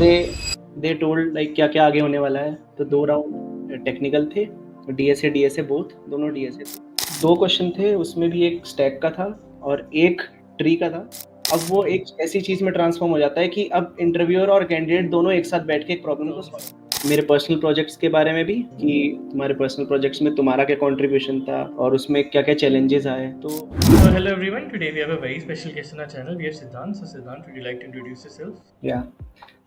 They they told like क्या क्या आगे होने वाला है। तो 2 राउंड टेक्निकल थे, डीएसए बोथ दोनों डीएसए थे। 2 क्वेश्चन थे, उसमें भी एक स्टैक का था और एक ट्री का था। अब वो एक ऐसी चीज़ में ट्रांसफ़ॉर्म हो जाता है कि अब इंटरव्यूअर और कैंडिडेट दोनों एक साथ बैठ के एक प्रॉब्लम को सॉल्व। मेरे पर्सनल प्रोजेक्ट्स के बारे में भी कि तुम्हारे पर्सनल प्रोजेक्ट्स में तुम्हारा क्या कंट्रीब्यूशन था और उसमें क्या-क्या चैलेंजेस आए। तो So hello everyone. Today we have a very special guest on our channel. We have Siddhant. So Siddhant, would you like to introduce yourself? Yeah.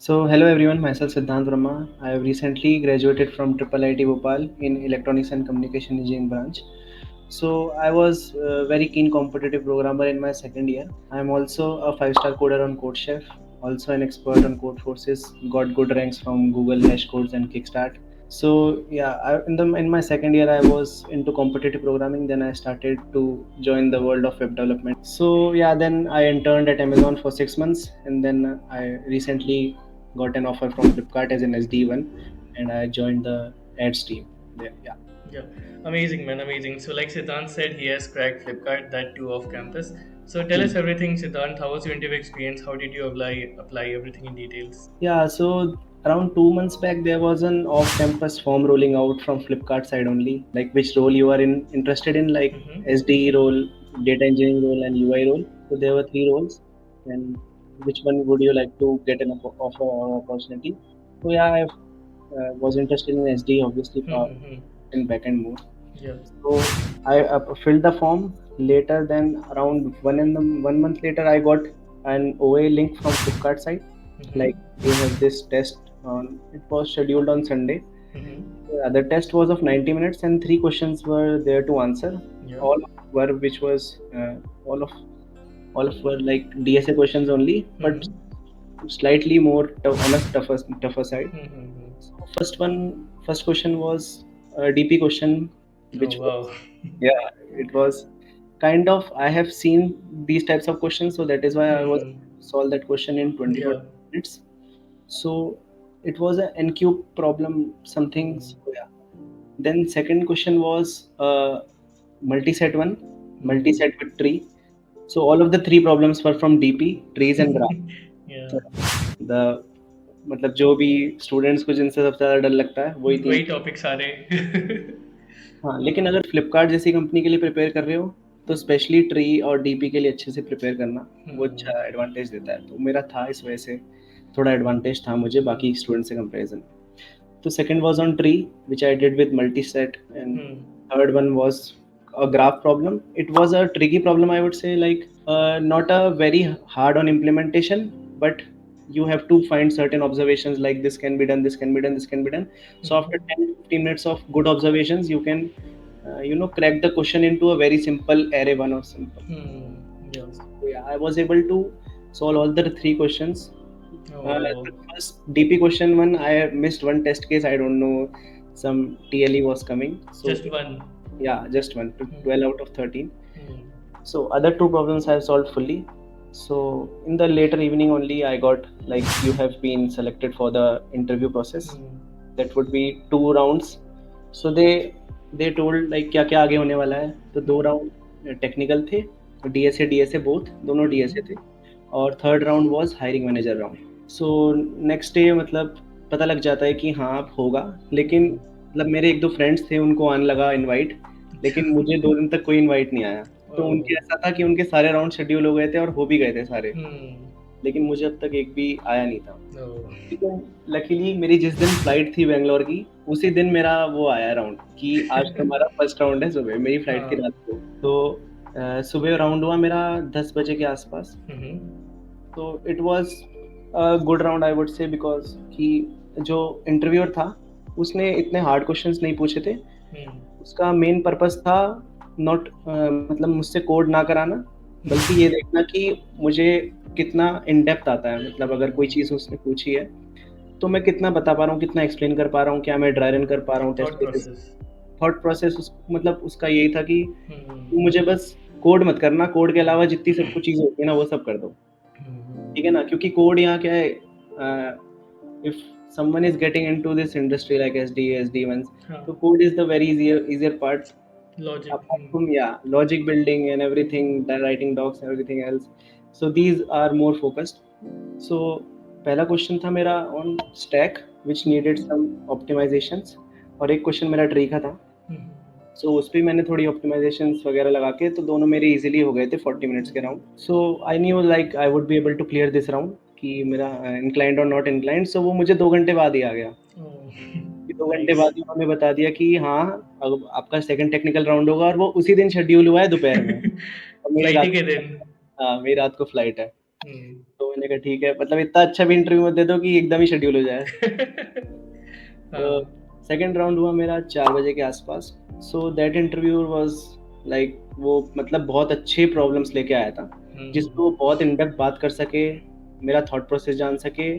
So hello everyone, myself Siddhant Verma. I have recently graduated from Triple IT Bhopal in Electronics and Communication Engineering branch. So I was a very keen competitive programmer in my second year. I am also a 5-star coder on CodeChef, also an expert on Codeforces, got good ranks from Google Hashcodes and Kickstart. So yeah, in my second year I was into competitive programming. Then I started to join the world of web development. So yeah, then I interned at Amazon for 6 months, and then I recently got an offer from Flipkart as an SD1, and I joined the ads team there. Yeah. Yeah, amazing man, amazing. So like Siddhant said, he has cracked Flipkart, that too off campus. So tell us everything, Siddhant. How was your interview experience? How did you apply everything in details? Yeah, so around 2 months back, there was an off-campus form rolling out from Flipkart side only, like which role you are interested in, like Mm-hmm. SDE role, data engineering role, and UI role. So there were 3 roles, and which one would you like to get an offer or opportunity? So yeah, I was interested in SDE, obviously, for Mm-hmm. in backend more. Yeah. So I filled the form. Later, then around 1 month later, I got an OA link from Flipkart side. Mm-hmm. Like you have this test on. It was scheduled on Sunday. Mm-hmm. Yeah, the test was of 90 minutes and 3 questions were there to answer. Yeah. All were which was all of were like DSA questions only, but Mm-hmm. slightly more on a tougher side. Mm-hmm. So first question was a DP question, Oh which wow. was, yeah, it was kind of, I have seen these types of questions, so that is why I was Hmm. solve that question in 20 to Yeah. 30 minutes. So it was an NQ problem, something. Hmm. So yeah. Then second question was multi-set one, multi-set Hmm. with tree. So all of the 3 problems were from DP, trees and graph. Yeah. So the मतलब जो भी students को जिनसे सबसे ज़्यादा डर लगता है वही 3। वही टॉपिक सारे हाँ, लेकिन अगर फ्लिपकार्ट जैसी कंपनी के लिए प्रिपेयर कर रहे हो, तो स्पेशली ट्री और डीपी के लिए अच्छे से प्रिपेयर करना, वो अच्छा एडवांटेज देता है। तो मेरा था इस वजह से थोड़ा एडवांटेज था मुझे बाकी स्टूडेंट से कंपैरिजन में। तो second was on tree which I did with multi-set, and third one was a graph problem. It was a tricky problem, I would say, like not a very hard on implementation, but you have to find certain observations like this can be done, this can be done, this can be done. So after 10 to 15 minutes of good observations, you can crack the question into a very simple array one or simple. Yeah. So yeah, I was able to solve all the 3 questions. Oh, The first DP question one, I missed one test case. I don't know, some TLE was coming. So just one. yeah, just one, Hmm. 12 out of 13. Hmm. So other 2 problems I have solved fully. So in the later evening only, I got like you have been selected for the interview process. Hmm. That would be 2 rounds. So they told like क्या क्या आगे होने वाला है। तो 2 round technical थे, DSA both दोनों DSA थे, और third round was hiring manager round. So next day मतलब पता लग जाता है कि हाँ अब होगा, लेकिन मतलब मेरे एक दो फ्रेंड्स थे उनको आने लगा इनवाइट, लेकिन मुझे 2 दिन तक कोई इनवाइट नहीं आया। तो उनके Oh. ऐसा था कि उनके सारे राउंड शेड्यूल हो गए थे और हो भी गए थे सारे, Hmm. लेकिन मुझे अब तक एक भी आया नहीं था। Oh. लेकिन लकीली मेरी जिस दिन फ्लाइट थी बैंगलोर की, उसी दिन मेरा वो आया राउंड कि आज तुम्हारा फर्स्ट राउंड है सुबह, मेरी फ्लाइट थी हाँ. रात को। तो सुबह राउंड हुआ मेरा 10 बजे के आसपास। हम्म. तो it was a good round, I would say, because कि जो इंटरव्यूअर था, उसने इतने हार्ड क्वेश्चंस नहीं पूछे थे। हम्म. उसका मेन पर्पस था नॉट मतलब मुझसे कोड ना कराना, बल्कि ये देखना कि मुझे कितना इन डेप्थ आता है। मतलब अगर कोई चीज़ उसने पूछी है, तो मैं कितना बता पा रहा हूँ, कितना एक्सप्लेन कर पा रहा हूँ, क्या मैं ड्राई रन कर पा रहा हूँ test thought cases. Process. Thought process मतलब उसका यही था कि हम्म. तुम मुझे बस कोड मत करना, कोड के अलावा जितनी सब कुछ चीज़ें होती है ना, वो सब कर दो। ठीक है ना? क्योंकि कोड यहाँ क्या है, if someone is getting into this industry like SDA, SD1s, हाँ. so code is the very easier part. Logic. Apart from, yeah, logic building and everything, the writing docs and everything else. So these are more focused. So पहला question था मेरा on stack which needed some optimisations, और एक question मेरा tree का था। हम्म, सो उस पे मैंने थोड़ी ऑप्टिमाइजेशंस वगैरह लगा के, तो दोनों मेरे इजीली हो गए थे 40 मिनट्स के राउंड। So I knew like I would be able to clear this round, कि मेरा इंक्लाइंड और नॉट इंक्लाइंड। सो वो मुझे 2 घंटे बाद ही आ गया, ओह, कि 2 घंटे नाइस। बाद ही उन्होंने बता दिया कि हाँ, अब आपका सेकंड टेक्निकल राउंड होगा, और वो उसी दिन शेड्यूल हुआ है दोपहर में, और मेरी फ्लाइट रात ही के को, दिन। हाँ मेरी रात को फ्लाइट है। हम्म। तो मैंने कहा ठीक है, मतलब इतना अच्छा भी इंटरव्यू मत दे दो कि एकदम ही शेड्यूल हो जाए। तो हाँ। सेकंड राउंड हुआ मेरा 4 बजे के आसपास। So that interview was like, वो मतलब बहुत अच्छे प्रॉब्लम्स लेके आया था, जिसमें वो बहुत इन डेप्थ बात कर सके, मेरा थॉट प्रोसेस जान सके,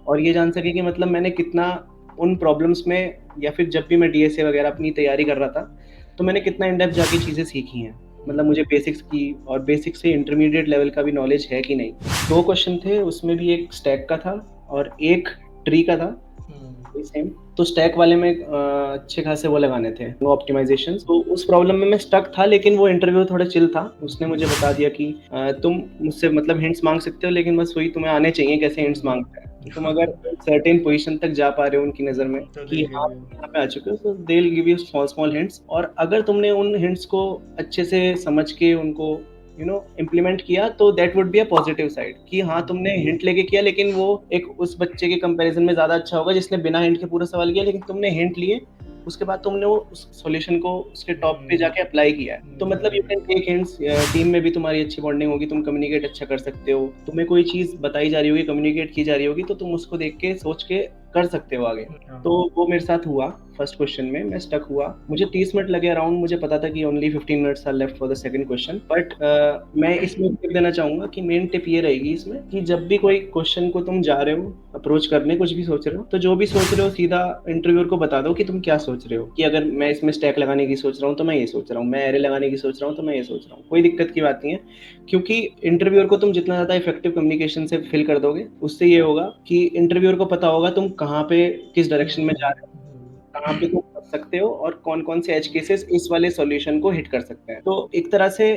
और ये जान सके कि मतलब मैंने कितना उन प्रॉब्लम्स में, या फिर जब भी मैं डीएसए वगैरह अपनी तैयारी कर रहा था, तो मैंने कितना इन डेप्थ जाके चीज़ें सीखी हैं, मतलब मुझे बेसिक्स की और बेसिक से इंटरमीडिएट लेवल का भी नॉलेज है कि नहीं। 2 क्वेश्चन थे, उसमें भी एक स्टैक का था और एक ट्री का था, सेम। तो स्टैक वाले में अच्छे खासे वो लगाने थे, नो ऑप्टिमाइजेशन। तो उस प्रॉब्लम में मैं स्टक था, लेकिन वो इंटरव्यू थोड़ा चिल था। उसने मुझे बता दिया कि तुम मुझसे मतलब हिंट्स मांग सकते हो, लेकिन बस वही तुम्हें आने चाहिए कैसे हिंट्स मांगते हैं। तो तुम अगर सर्टेन पोजीशन तक जा पा रहे हो उनकी नज़र में तो कि दिल हाँ गिव यू। तुम यहाँ पे आ चुके हो, तो they will give you small small hints, और अगर तुमने उन हिंट्स को अच्छे से समझ के उनको इम्प्लीमेंट किया, तो that would be a positive side, कि हाँ तुमने हिंट लेके किया, लेकिन वो एक उस बच्चे के कंपैरिजन में ज्यादा अच्छा होगा जिसने बिना हिंट के पूरा सवाल किया, लेकिन तुमने हिंट लिए, उसके बाद तुमने वो उस सॉल्यूशन को उसके टॉप पे जाके अप्लाई किया है। तो मतलब you can take hints, team में भी तुम्हारी अच्छी बॉन्डिंग होगी, तुम कम्युनिकेट अच्छा कर सकते हो, तुम्हें कोई चीज बताई जा रही होगी, कम्युनिकेट की जा रही होगी, तो तुम उसको देख के सोच के कर सकते हो आगे। तो वो मेरे साथ हुआ। फर्स्ट क्वेश्चन में मैं स्टक हुआ, मुझे 30 मिनट लगे अराउंड। मुझे पता था कि only 15 minutes are left for the second question, but मैं इसमें टिप देना चाहूंगा कि मेन टिप ये रहेगी इसमें, कि जब भी कोई क्वेश्चन को तुम जा रहे हो अप्रोच करने, कुछ भी सोच रहे हो, तो जो भी सोच रहे हो सीधा इंटरव्यूअर को बता दो कि तुम क्या सोच रहे हो, कि अगर मैं इसमें स्टैक लगाने की सोच रहा हूँ तो मैं ये सोच रहा हूँ, मैं एरे लगाने की सोच रहा हूँ तो मैं ये सोच रहा हूँ। कोई दिक्कत की बात नहीं है, क्योंकि इंटरव्यूअर को तुम जितना ज्यादा इफेक्टिव कम्युनिकेशन से फिल कर दोगे, उससे ये होगा कि इंटरव्यूअर को पता होगा तुम कहाँ पे, किस डायरेक्शन में जा रहे हो, कहाँ पे तुम फंस सकते हो, और कौन कौन से एज केसेस इस वाले सॉल्यूशन को हिट कर सकते हैं। तो एक तरह से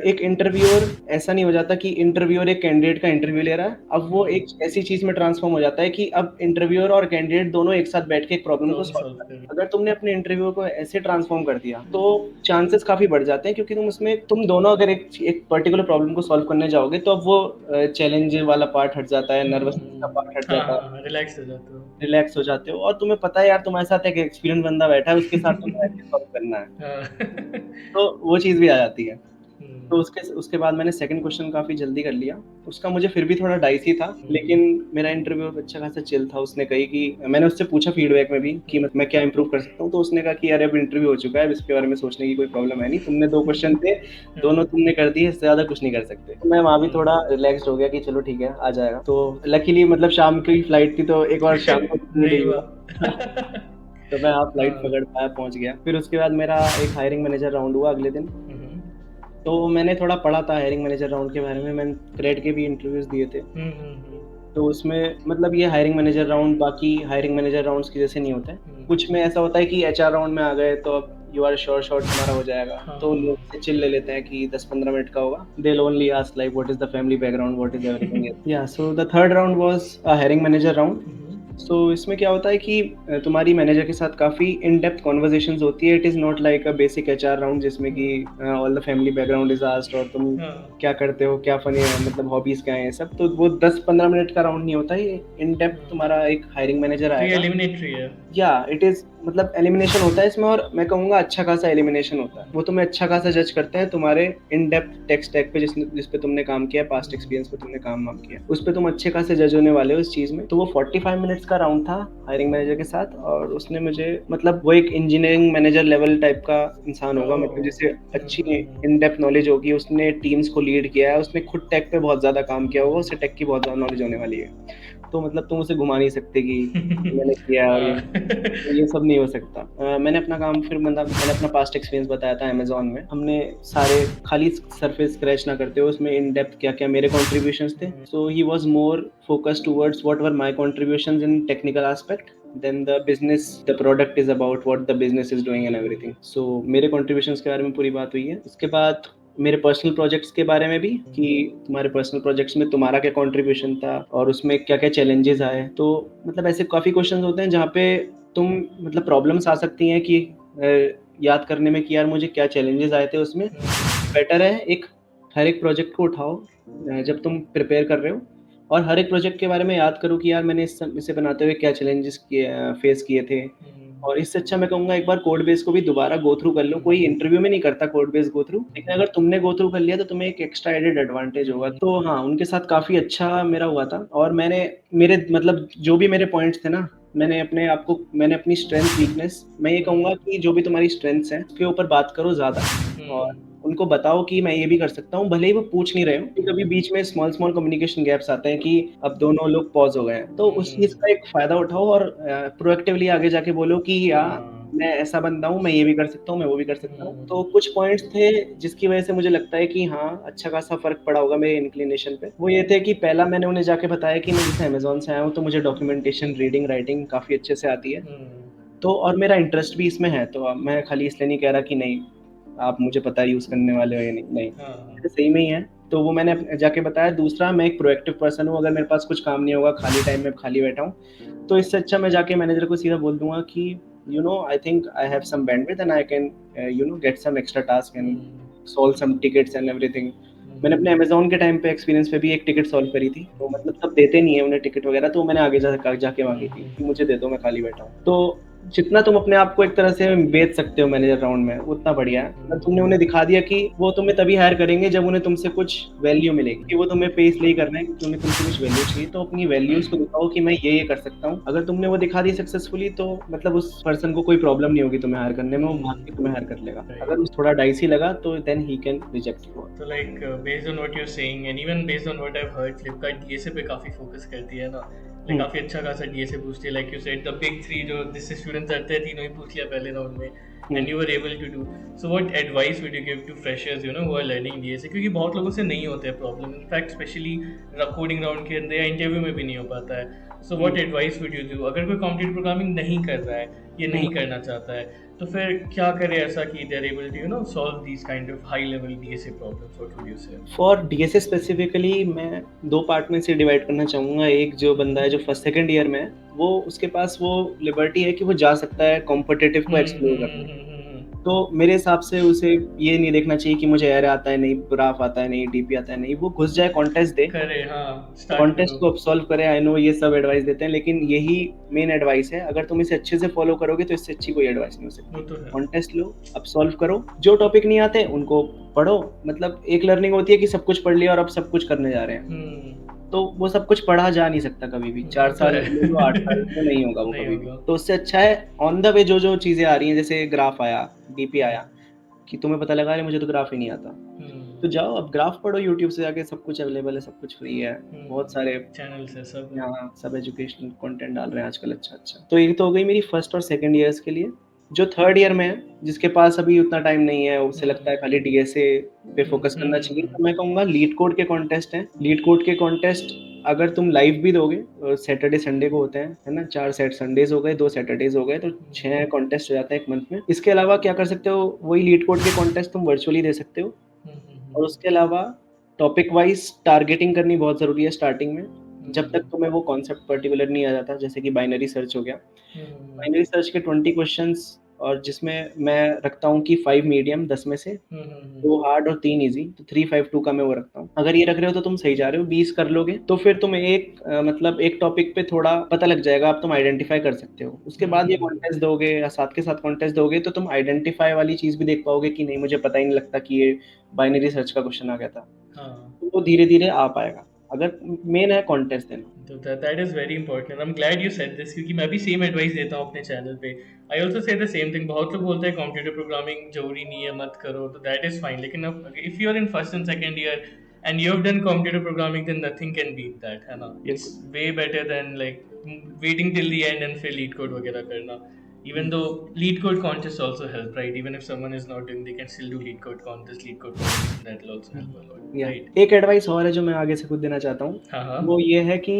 एक इंटरव्यूअर ऐसा नहीं हो जाता कि इंटरव्यूअर एक कैंडिडेट का इंटरव्यू ले रहा है, अब वो एक ऐसी चीज में ट्रांसफॉर्म हो जाता है कि अब इंटरव्यूअर और कैंडिडेट दोनों एक साथ बैठ के एक प्रॉब्लम को प्रॉब्लम सॉल्व सॉल्व कर। कर। अगर तुमने अपने इंटरव्यू को ऐसे ट्रांसफॉर्म कर दिया, तो चांसेस काफी बढ़ जाते हैं, क्योंकि तुम उसमें तुम दोनों अगर एक पर्टिकुलर प्रॉब्लम को सॉल्व करने जाओगे, तो अब वो चैलेंज वाला पार्ट हट जाता है, नर्वसनेस का पार्ट हट हाँ जाता है, हाँ, रिलैक्स हो जाते हो। रिलैक्स हो जाते हो, और तुम्हें पता है यार तुम्हारे साथ एक एक्सपीरियंस बंदा बैठा है, उसके साथ तुम्हें ऐसे सॉल्व करना है, हाँ। तो वो चीज़ भी आ जाती है। तो हम्म, उसके उसके बाद मैंने सेकंड क्वेश्चन काफ़ी जल्दी कर लिया। उसका मुझे फिर भी थोड़ा डाइसी था, लेकिन मेरा इंटरव्यू अच्छा खासा चिल था। उसने कही कि मैंने उससे पूछा फीडबैक में भी कि मैं क्या इंप्रूव कर सकता हूँ, तो उसने कहा कि अरे अब इंटरव्यू हो चुका है, अब इसके बारे में सोचने की कोई प्रॉब्लम है नहीं, तुमने 2 क्वेश्चन थे, दोनों तुमने कर दिए, इससे ज़्यादा कुछ नहीं कर सकते। तो मैं वहाँ भी थोड़ा रिलैक्स्ड हो गया कि चलो ठीक है आ जाएगा। तो लकीली मतलब शाम की फ्लाइट थी, तो एक और शाम को नीड नहीं हुई हुआ। है। तो मैं आप फ्लाइट हाँ। पकड़ पाया, पहुंच गया। फिर उसके बाद मेरा एक हायरिंग मैनेजर राउंड हुआ अगले दिन। हम्म, तो मैंने थोड़ा पढ़ा था हायरिंग मैनेजर राउंड के बारे में, मैंने क्रेड के भी इंटरव्यूज दिए थे। तो उसमें मतलब ये हायरिंग मैनेजर राउंड बाकी हायरिंग मैनेजर राउंड्स की जैसे नहीं होता है। कुछ में ऐसा होता है कि एचआर राउंड में आ गए तो अब यू आर श्योर शॉर्ट तुम्हारा हो जाएगा, तो हाँ। लोग से चिल ले लेते हैं कि 10-15 मिनट का होगा। They only ask like what is the family background, what is everything. या so the third round was a hiring manager round. So इसमें क्या होता है कि तुम्हारी मैनेजर के साथ काफ़ी इन डेप्थ कॉन्वर्जेशंस होती है। It is not like a basic HR round जिसमें कि all the family background is asked, और तुम हाँ। क्या करते हो, क्या फनी है, मतलब हॉबीज क्या है, ये सब। तो वो 10-15 मिनट का राउंड नहीं होता, ये इन डेप्थ तुम्हारा एक हायरिंग मैनेजर तो ये आएगा। एलिमिनेटरी है। या इट इज मतलब एलिमिनेशन होता है इसमें, और मैं कहूँगा अच्छा खासा एलिमिनेशन होता है। वो तुम्हें अच्छा खासा जज करते हैं तुम्हारे इन डेप्थ टेक स्टैक पे, जिस पे तुमने काम किया, पास्ट एक्सपीरियंस पे तुमने काम वाम किया, उस पे तुम अच्छे खासे जज होने वाले हो इस चीज में। तो वो 45 मिनट्स का राउंड था हायरिंग मैनेजर के साथ, और उसने मुझे मतलब वो एक इंजीनियरिंग मैनेजर लेवल टाइप का इंसान होगा, मतलब जिसे अच्छी इन डेप्थ नॉलेज होगी, उसने टीम्स को लीड किया है, उसने खुद टेक पे बहुत ज्यादा काम किया होगा, उसे टेक की बहुत ज्यादा नॉलेज होने वाली है। तो मतलब तुम उसे घुमा नहीं सकते कि मैंने किया है और ये सब नहीं हो सकता। मैंने अपना काम फिर मतलब मैंने अपना पास्ट एक्सपीरियंस बताया था अमेजोन में। हमने सारे खाली सरफेस स्क्रैच ना करते हुए उसमें इन डेप्थ क्या क्या मेरे कॉन्ट्रीब्यूशंस थे। So he was more focused towards what were my contributions in technical aspect then the business, the product is about what the business is doing and everything. So मेरे contributions के बारे में पूरी बात हुई है। उसके बाद मेरे पर्सनल प्रोजेक्ट्स के बारे में भी, कि तुम्हारे पर्सनल प्रोजेक्ट्स में तुम्हारा क्या कंट्रीब्यूशन था और उसमें क्या-क्या चैलेंजेस आए। तो मतलब ऐसे काफ़ी क्वेश्चंस होते हैं जहाँ पे तुम मतलब प्रॉब्लम्स आ सकती हैं कि याद करने में कि यार मुझे क्या चैलेंजेस आए थे उसमें। बेटर है एक हर एक प्रोजेक्ट को उठाओ जब तुम प्रिपेयर कर रहे हो, और हर एक प्रोजेक्ट के बारे में याद करो कि यार मैंने इसे बनाते हुए क्या चैलेंजेस फेस किए थे। और इससे अच्छा मैं कहूँगा एक बार कोड बेस को भी दोबारा गो थ्रू कर लो। कोई इंटरव्यू में नहीं करता कोड बेस गो थ्रू, लेकिन अगर तुमने गो थ्रू कर लिया तो तुम्हें एक एक्स्ट्रा एडेड एडवांटेज होगा। तो हाँ, उनके साथ काफ़ी अच्छा मेरा हुआ था, और मैंने मेरे मतलब जो भी मेरे पॉइंट्स थे ना, मैंने अपनी स्ट्रेंथ वीकनेस, मैं ये कहूँगा कि जो भी तुम्हारी स्ट्रेंथ्स हैं उसके ऊपर बात करो ज़्यादा, और उनको बताओ कि मैं ये भी कर सकता हूँ, भले ही वो पूछ नहीं रहे हों। कभी बीच में स्मॉल स्मॉल कम्युनिकेशन गैप्स आते हैं कि अब दोनों लोग पॉज़ हो गए हैं, तो उस चीज़ का एक फ़ायदा उठाओ और प्रोएक्टिवली आगे जाके बोलो कि यार मैं ऐसा बंदा हूँ, मैं ये भी कर सकता हूँ, मैं वो भी कर सकता हूँ। तो कुछ पॉइंट्स थे जिसकी वजह से मुझे लगता है कि हाँ, अच्छा खासा फ़र्क पड़ा होगा मेरे इंक्लिनेशन पे। वो ये थे कि पहला मैंने उन्हें जाके बताया कि मैं जैसे अमेज़न से आया हूँ, तो मुझे डॉक्यूमेंटेशन, रीडिंग, राइटिंग काफ़ी अच्छे से आती है। तो और मेरा इंटरेस्ट भी इसमें है, तो अब मैं खाली इसलिए नहीं कह रहा कि नहीं, आप मुझे पता है यूज़ करने वाले हो या नहीं, नहीं, मेरे सही में ही है। तो वो मैंने जाके बताया। दूसरा, मैं एक प्रोएक्टिव पर्सन हूँ, अगर मेरे पास कुछ काम नहीं होगा, खाली टाइम में खाली बैठा हूँ, तो इससे अच्छा मैं जाके मैनेजर को सीधा बोल दूँगा कि I think I have some bandwidth and I can get some extra task and solve some tickets and everything. मैंने अपने अमेज़न के टाइम पे एक्सपीरियंस पे भी एक टिकट सॉल्व करी थी, तो मतलब तब देते नहीं है उन्हें टिकट वगैरह, तो मैंने आगे जाके माँगी थी कि मुझे दे दो, मैं खाली बैठा हूँ। तो जितना तुम अपने आप को एक तरह से बेच सकते हो मैनेजर राउंड में, उतना बढ़िया है। मतलब तुमने उन्हें दिखा दिया कि वो तुम्हें तभी हायर करेंगे जब उन्हें तुमसे कुछ वैल्यू मिलेगी, कि वो तुम्हें पे इसलिए कर रहे हैं क्योंकि उन्हें तुमसे कुछ वैल्यू चाहिए। तो अपनी वैल्यूज़ को दिखाओ कि मैं ये कर सकता हूँ। अगर तुमने वो दिखा दी सक्सेसफुली, तो मतलब उस पर्सन को कोई प्रॉब्लम नहीं होगी तुम्हें हायर करने में, वो भाग के तुम्हें हायर कर लेगा। अगर उस थोड़ा डाइसी लगा तो then he can reject you. तो like based on what you are saying and even based on what I have heard, Flipkart DSA पे काफी फोकस करती है ना, लाइक हुँ, काफी अच्छा खासा डीएसए पूछती है। Like you said the big three जो जिससे स्टूडेंट्स आते हैं तीनों ही पूछ लिया पहले राउंड में, हुँ। And you were able to do. So what advice would you give to freshers who are learning DSA, क्योंकि बहुत लोगों से नहीं होते हैं problem, in fact specially coding round के अंदर या इंटरव्यू में भी नहीं हो पाता है। So what hmm, advice would you do अगर कोई कंप्यूटर प्रोग्रामिंग नहीं कर रहा है या हुँ। नहीं करना चाहता है, तो फिर क्या करे ऐसा कि they are able to solve these kind of high level DSA problems? What would you say? For DSA specifically मैं 2 पार्ट में इसे डिवाइड करना चाहूँगा। एक जो बंदा है जो फर्स्ट सेकंड ईयर में है, वो उसके पास वो लिबर्टी है कि वो जा सकता है कॉम्पिटिटिव को एक्सप्लोर करने। तो मेरे हिसाब से उसे ये नहीं देखना चाहिए कि मुझे एरे आता है, नहीं ग्राफ आता है, नहीं डीपी आता है, नहीं, वो घुस जाए, कॉन्टेस्ट दे, करे, हाँ, स्टार्ट कॉन्टेस्ट करो। को सॉल्व करे। आई नो ये सब एडवाइस देते हैं, लेकिन यही मेन एडवाइस है। अगर तुम इसे अच्छे से फॉलो करोगे तो इससे अच्छी कोई एडवाइस नहीं हो वो सकती। तो है। कॉन्टेस्ट लो, अब सॉल्व करो। जो टॉपिक नहीं आते उनको पढ़ो। मतलब एक लर्निंग होती है कि सब कुछ पढ़ लिया और अब सब कुछ करने जा रहे हैं, तो वो सब कुछ पढ़ा जा नहीं सकता कभी भी। 4 वो तो साल है। ले लो, 8 साल ले लो, नहीं होगा वो नहीं कभी भी। होगा। तो उससे अच्छा है ऑन द वे जो चीज़ें आ रही हैं, जैसे ग्राफ आया, डीपी आया, कि तुम्हें पता लगा अरे मुझे तो ग्राफ ही नहीं आता। तो जाओ अब ग्राफ पढ़ो, यूट्यूब से जाके सब कुछ अवेलेबल है, सब कुछ फ्री है। बहुत सारे चैनल से सब है। यहाँ सब एजुकेशनल कंटेंट डाल रहे हैं आजकल, अच्छा-अच्छा। तो ये तो हो गई मेरी फर्स्ट और सेकंड ईयर्स के लिए। जो थर्ड ईयर में है, जिसके पास अभी उतना टाइम नहीं है, उसे लगता है खाली डीएसए पे फोकस करना चाहिए, तो मैं कहूँगा लीड कोड के कॉन्टेस्ट हैं। लीड कोड के कॉन्टेस्ट अगर तुम लाइव भी दोगे, सैटरडे संडे को होते हैं, है ना? 4 सेट संडेज़ हो गए, 2 सैटरडेज़ हो गए, तो 6 कॉन्टेस्ट हो जाते हैं 1 मंथ में। इसके अलावा क्या कर सकते हो, वही लीड कोड के कॉन्टेस्ट तुम वर्चुअली दे सकते हो। और उसके अलावा टॉपिक वाइज़ टारगेटिंग करनी बहुत ज़रूरी है स्टार्टिंग में। जब तक तुम्हें वो कॉन्सेप्ट पर्टिकुलर नहीं आ जाता, जैसे कि बाइनरी सर्च हो गया। बाइनरी सर्च के 20 क्वेश्चंस, और जिसमें मैं रखता हूँ कि 5 मीडियम 10 में से, 2 हार्ड और 3 ईज़ी, तो 3-5-2 का मैं वो रखता हूँ। अगर ये रख रहे हो तो तुम सही जा रहे हो, 20 कर लोगे तो फिर तुम मतलब एक टॉपिक पे थोड़ा पता लग जाएगा, अब तुम आइडेंटिफ़ाई कर सकते हो। उसके बाद ये कॉन्टेस्ट दोगे या साथ के साथ कॉन्टेस्ट दोगे, तो तुम आइडेंटिफ़ाई वाली चीज़ भी देख पाओगे कि नहीं, मुझे पता ही नहीं लगता कि ये बाइनरी सर्च का क्वेश्चन आ गया था। हाँ। तो वो धीरे-धीरे आ पाएगा, अगर मेन है कॉन्टेस्ट देना। तो that is very important. I am glad you said this, क्योंकि मैं भी सेम एडवाइस देता हूँ अपने चैनल पे। I also say the same thing. बहुत लोग बोलते हैं कंप्यूटर प्रोग्रामिंग जरूरी नहीं है, मत करो, तो दैट इज फाइन। लेकिन if you are in first and second year and you have done computer programming, then nothing can beat that, है ना? इट्स बिल्कुल। Way better than like waiting till the end and फिर LeetCode वगैरह करना। Even though lead code contests also help, right? Even if someone is not doing, they can still do lead code contest, lead code competition. That will also help a lot, या right? एक advice और है जो मैं आगे से खुद देना चाहता हूँ, हाँ हाँ। वो ये है कि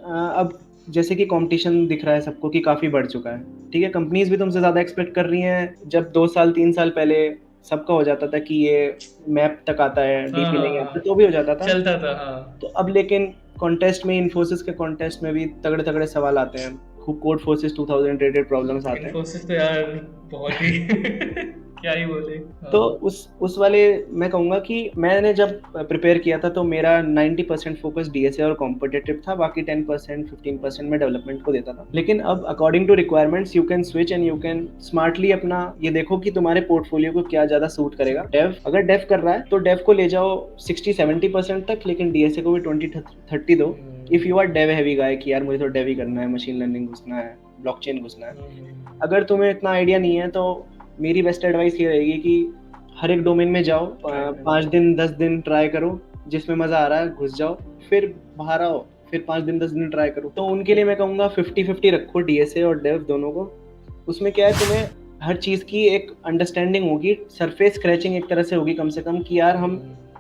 अब जैसे कि कॉम्पिटिशन दिख रहा है सबको कि काफ़ी बढ़ चुका है, ठीक है? कंपनीज़ भी तुमसे ज़्यादा एक्सपेक्ट कर रही हैं। जब 2 साल 3 साल पहले सबका हो जाता था कि ये मैप तक आता है, हाँ डीपी हाँ नहीं आता, तो हाँ, भी हो जाता था। चलता था हाँ। तो अब लेकिन कॉन्टेस्ट में, इन्फोसिस के कॉन्टेस्ट में भी तगड़े तगड़े सवाल आते हैं, खूब कोड फोर्सेस 2000 रेटेड प्रॉब्लम्स आते हैं। इन्फोसिस तो यार बहुत ही क्या ही बोले। तो हाँ। उस वाले, मैं कहूँगा कि मैंने जब प्रिपेयर किया था तो मेरा 90% फोकस डीएसए और कॉम्पिटिटिव था, बाकी 10% 15% मैं डेवलपमेंट को देता था। लेकिन अब according to requirements you can switch and you can smartly अपना ये देखो कि तुम्हारे पोर्टफोलियो को क्या ज्यादा सूट करेगा। डेव अगर डेव कर रहा है तो डेव को ले जाओ 60-70% तक, लेकिन डीएसए को भी 20-30 दो। If you are dev heavy guy कि यार मुझे तो डेव ही करना है, मशीन लर्निंग घुसना है, ब्लॉकचेन घुसना है, अगर तुम्हें इतना आइडिया नहीं है तो मेरी बेस्ट एडवाइस ये रहेगी कि हर एक डोमेन में जाओ, ट्राई 5 दिन 10 दिन ट्राई करो, जिसमें मजा आ रहा है घुस जाओ, फिर बाहर आओ, फिर 5 दिन 10 दिन ट्राई करो। तो उनके लिए मैं कहूँगा 50-50 रखो डीएसए और डेव दोनों को। उसमें क्या है, तुम्हें हर चीज की एक अंडरस्टैंडिंग होगी, सरफेस स्क्रैचिंग एक तरह से होगी कम से कम, कि यार हम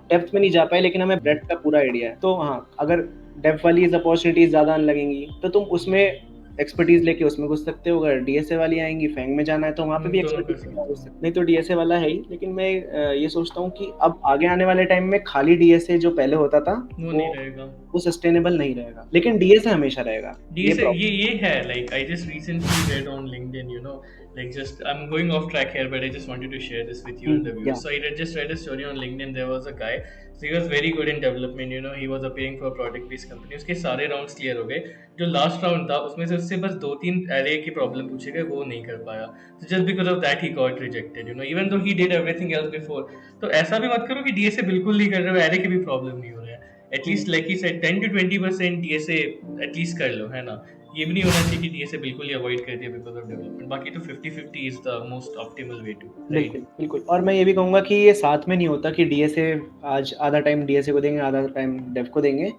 डेप्थ में नहीं जा पाए लेकिन हमें ब्रेथ का पूरा आइडिया है। तो हाँ, अगर डेप्थ वाली अपॉर्चुनिटीज ज्यादा आने लगेंगी तो तुम उसमें एक्सपर्टीज लेके उसमें घुस सकते हो। अगर डीएसए वाली आएंगी, फैंग में जाना है तो वहाँ पे भी दोनों कर एक्सपर्टीज लेके सकते घुस सकते हो। नहीं तो डीएसए वाला है ही। लेकिन मैं ये सोचता हूँ कि अब आगे आने वाले टाइम में खाली डीएसए जो पहले होता था वो वो नहीं रहेगा। वो सस्टेनेबल नहीं रहेगा, लेकिन डीएसए हमेशा रहेगा। ये DSA, प्रॉब्लम। ये है like I just recently read on LinkedIn, you know, like just I'm going off track here, but I just wanted to share this with you and the या viewers. So just read a story on LinkedIn. There was a guy, so he was very good in development. You know, he was appearing for a product-based company. उसके सारे rounds clear हो गए. जो last round था, उसमें से उससे बस 2-3 array की problem पूछे गए, वो नहीं कर पाया. So just because of that, he got rejected. You know, even though he did everything else before. तो ऐसा भी मत करो कि DSA बिल्कुल नहीं कर रहे हो, array की भी problem नहीं हो रहा है. At least like he said 10-20% DSA at least कर लो, है ना। ये भी नहीं होना चाहिए कि डीएसए बिल्कुल ही अवॉइड कर दिया बिकॉज ऑफ डेवलपमेंट। बाकी तो 50-50 is the most optimal way to, बिल्कुल राइट। बिल्कुल। और मैं ये भी कहूँगा कि ये साथ में नहीं होता कि डीएसए आज आधा टाइम डीएसए को देंगे, आधा टाइम डेव को देंगे।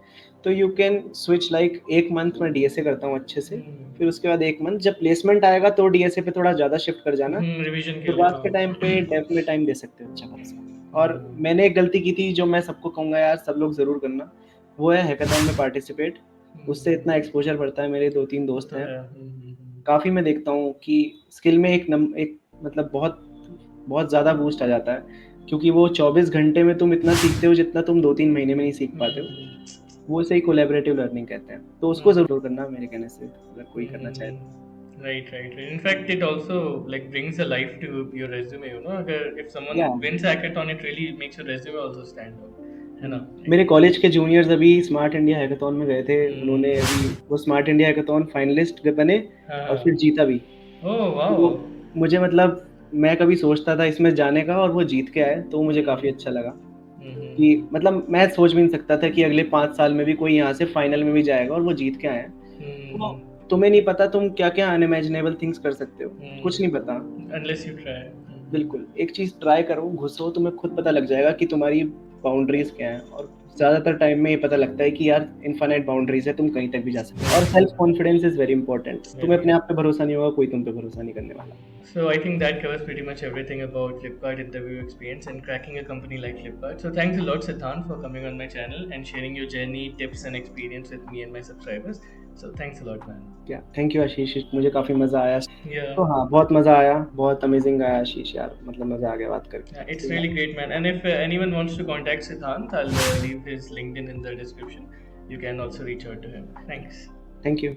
तो यू कैन स्विच, लाइक एक मंथ में डीएसए करता हूँ अच्छे से, फिर उसके बाद एक मंथ जब प्लेसमेंट आएगा तो डीएसए पे थोड़ा ज़्यादा शिफ्ट कर जाना। रिवीजन के लिए, शुरुआत हाँ। के टाइम पे डेव में टाइम दे सकते हो अच्छा खासा। और मैंने एक गलती की थी जो मैं सबको कहूँगा यार सब लोग ज़रूर करना, वो है हैकाथॉन में पार्टिसिपेट। उससे इतना एक्सपोजर बढ़ता है। मेरे 2-3 वो दोस्त तो हैं, है। काफ़ी मैं देखता हूँ कि स्किल में एक मतलब बहुत बहुत ज़्यादा बूस्ट आ जाता है, क्योंकि वो 24 घंटे में तुम इतना सीखते हो जितना तुम 2-3 महीने में नहीं सीख पाते हो। वो सही कोलैबोरेटिव लर्निंग कहते हैं, तो उसको ज़रूर करना मेरे कहने से, अगर कोई करना चाहे तो। Right. In fact, it also like brings a life to your resume. You know, अगर if someone या wins hackathon, it really makes your resume also stand out, है ना। मेरे कॉलेज के जूनियर्स अभी स्मार्ट इंडिया हैकाथॉन में गए थे। उन्होंने अभी वो स्मार्ट इंडिया हैकाथॉन फाइनलिस्ट बने और फिर जीता भी। Oh wow. तो मुझे मतलब, मैं कभी सोचता था इसमें जाने का और वो जीत के आए, तो मुझे काफ़ी अच्छा लगा कि मतलब मैं सोच भी नहीं सकता था कि अगले 5 साल में भी कोई यहाँ से फाइनल में भी जाएगा और वो जीत के आए हैं। तो तुम्हें नहीं पता तुम क्या क्या अनइमेजिनेबल थिंग्स कर सकते हो, कुछ नहीं पता। Unless you try. बिल्कुल, एक चीज़ ट्राई करो, घुसो, तुम्हें खुद पता लग जाएगा कि तुम्हारी बाउंड्रीज क्या हैं। और ज़्यादातर टाइम में ये पता लगता है कि यार इनफाइनाइट बाउंड्रीज है, तुम कहीं तक भी जा सकते हो। और self confidence is very important. तुम्हें अपने आप पे भरोसा नहीं होगा, कोई तुम पे भरोसा नहीं करने वाला। So I think that covers pretty much everything about Flipkart interview experience and cracking a company like Flipkart. So thanks a lot, Siddhant, for coming on my channel and sharing your journey, tips, and experience with me and my subscribers. So thanks a lot, man. क्या, thank you आशीष, मुझे काफ़ी मज़ा आया। Yeah. तो हाँ, बहुत मज़ा आया, बहुत अमेजिंग आया आशीष यार, मतलब मज़ा आ गया बात करके। Yeah, it's really great, man. And if anyone wants to contact Siddhant, I'll leave his LinkedIn in the description. You can also reach out to him. Thanks. Thank you.